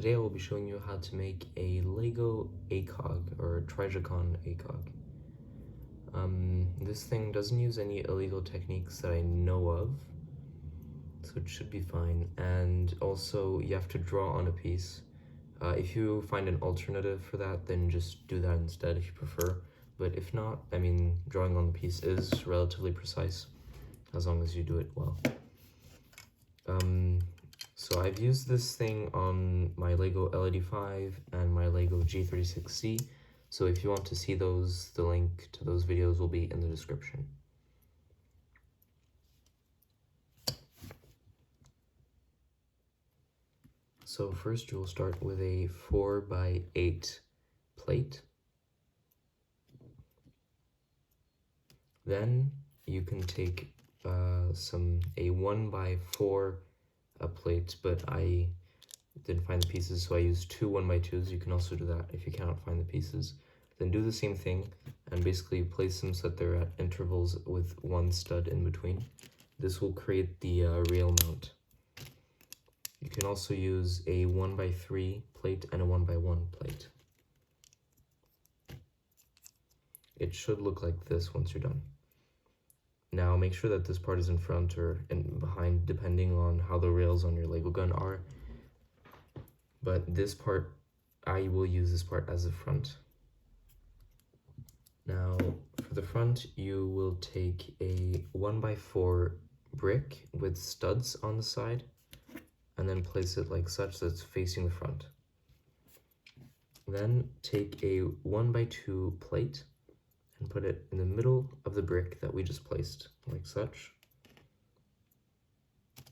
today I will be showing you how to make a Lego ACOG or Trijicon ACOG. This thing doesn't use any illegal techniques that I know of, so it should be fine. And also you have to draw on a piece. If you find an alternative for that, then just do that instead if you prefer. But if not, I mean, drawing on the piece is relatively precise as long as you do it well. So I've used this thing on my Lego LED5 and my Lego G36C. So if you want to see those, the link to those videos will be in the description. So first you'll start with a 4x8 plate. Then you can take a 1x4 plate, but I didn't find the pieces, so I used two 1x2s. You can also do that if you cannot find the pieces. Then do the same thing and basically place them so that they're at intervals with one stud in between. This will create the rail mount. You can also use a 1x3 plate and a 1x1 plate. It should look like this once you're done. Now make sure that this part is in front or behind, depending on how the rails on your Lego gun are. But this part, I will use this part as the front. Now for the front, you will take a 1x4 brick with studs on the side and then place it like such that it's facing the front. Then take a 1x2 plate and put it in the middle of the brick that we just placed, like such.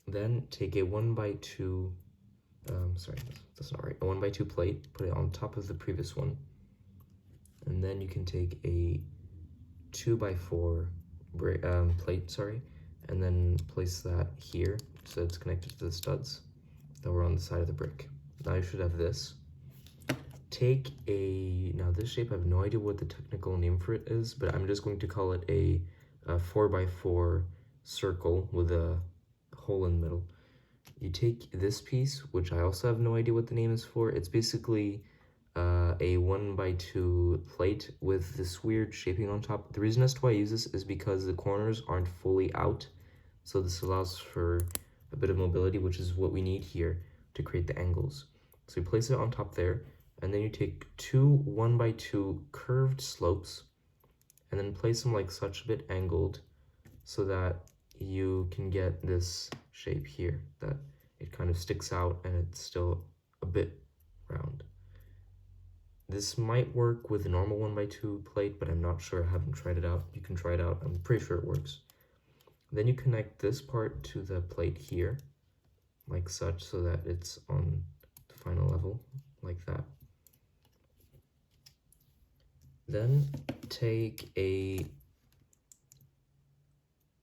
Then take a 1x2, that's not right, a 1x2 plate, put it on top of the previous one. And then you can take a 2x4 plate, and then place that here so it's connected to the studs that were on the side of the brick. Now you should have this. Take now this shape, I have no idea what the technical name for it is, but I'm just going to call it a 4x4 circle with a hole in the middle. You take this piece, which I also have no idea what the name is for. It's basically a 1x2 plate with this weird shaping on top. The reason as to why I use this is because the corners aren't fully out, so this allows for a bit of mobility, which is what we need here to create the angles. So you place it on top there, and then you take two 1x2 curved slopes and then place them like such, a bit angled, so that you can get this shape here, that it kind of sticks out and it's still a bit round. This might work with a normal 1x2 plate, but I'm not sure, I haven't tried it out. You can try it out, I'm pretty sure it works. Then you connect this part to the plate here, like such, so that it's on the final level, like that. Then take a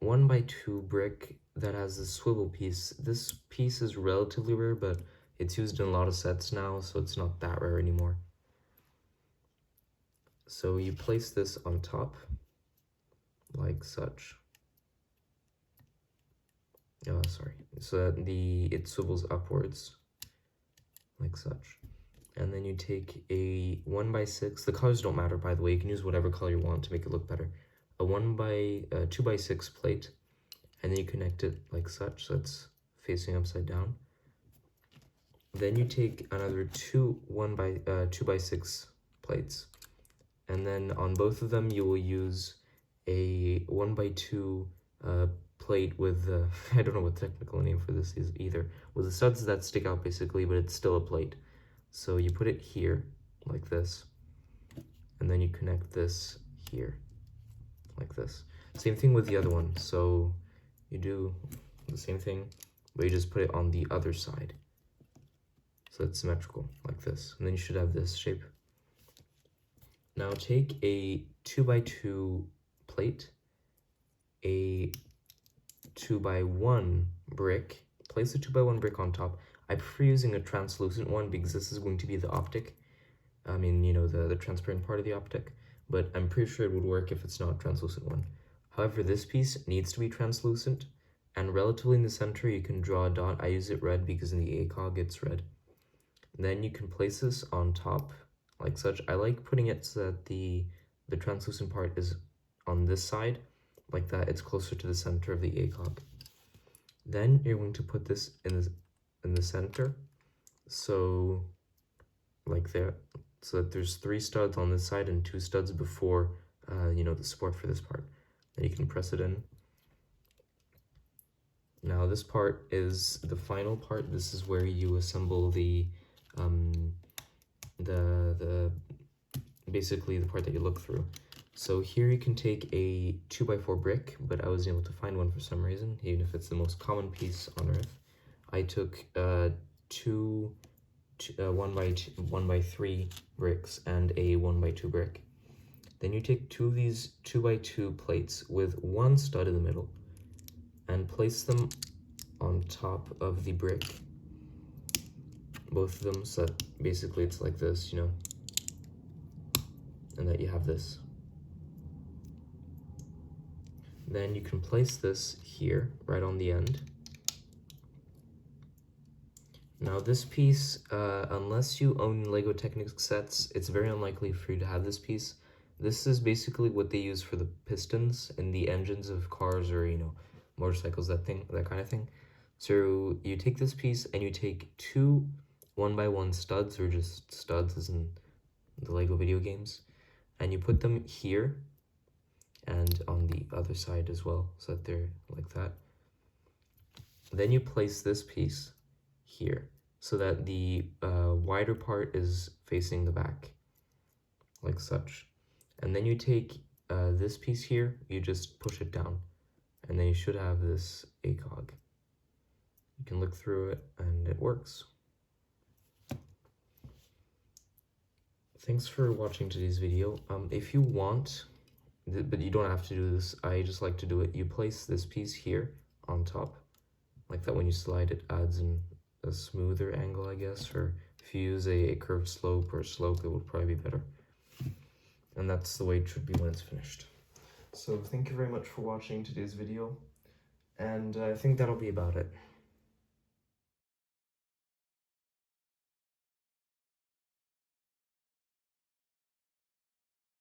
1x2 brick that has a swivel piece. This piece is relatively rare, but it's used in a lot of sets now, so it's not that rare anymore. So you place this on top, like such. So that it swivels upwards, like such. And then you take a 1x6, the colors don't matter by the way, you can use whatever color you want to make it look better. A 2x6 plate, and then you connect it like such, so it's facing upside down. Then you take another two 2x6 plates, and then on both of them you will use a 1x2 plate with, I don't know what the technical name for this is either, with the studs that stick out basically, but it's still a plate. So you put it here, like this, and then you connect this here, like this. Same thing with the other one, so you do the same thing, but you just put it on the other side, so it's symmetrical, like this, and then you should have this shape. Now take a 2x2 plate, a 2x1 brick, place the 2x1 brick on top. I prefer using a translucent one because this is going to be the optic. I mean, you know, the transparent part of the optic, but I'm pretty sure it would work if it's not a translucent one. However, this piece needs to be translucent, and relatively in the center you can draw a dot. I use it red because in the ACOG it's red. Then you can place this on top like such. I like putting it so that the translucent part is on this side, like that. It's closer to the center of the ACOG. Then you're going to put this in the center, so like there, so that there's 3 studs on this side and 2 studs before you know, the support for this part. Then you can press it in. Now this part is the final part. This is where you assemble the basically the part that you look through. So here you can take a 2x4 brick, but I wasn't able to find one for some reason, even if it's the most common piece on earth. I took 1x3 bricks and a 1x2 brick. Then you take 2 of these 2x2 plates with 1 stud in the middle and place them on top of the brick, both of them, so that basically it's like this, you know, and that you have this. Then you can place this here, right on the end. Now this piece, unless you own Lego Technic sets, it's very unlikely for you to have this piece. This is basically what they use for the pistons in the engines of cars or, you know, motorcycles, that kind of thing. So you take this piece and you take 2 1x1 studs, or just studs as in the Lego video games, and you put them here and on the other side as well, so that they're like that. Then you place this piece here so that the wider part is facing the back, like such. And then you take this piece here, you just push it down, and then you should have this ACOG. You can look through it and it works. Thanks for watching today's video. If you want, but you don't have to do this, I just like to do it, you place this piece here on top, like that. When you slide, it adds in a smoother angle, I guess, or if you use a curved slope or slope, it would probably be better. And that's the way it should be when it's finished. So thank you very much for watching today's video, and I think that'll be about it.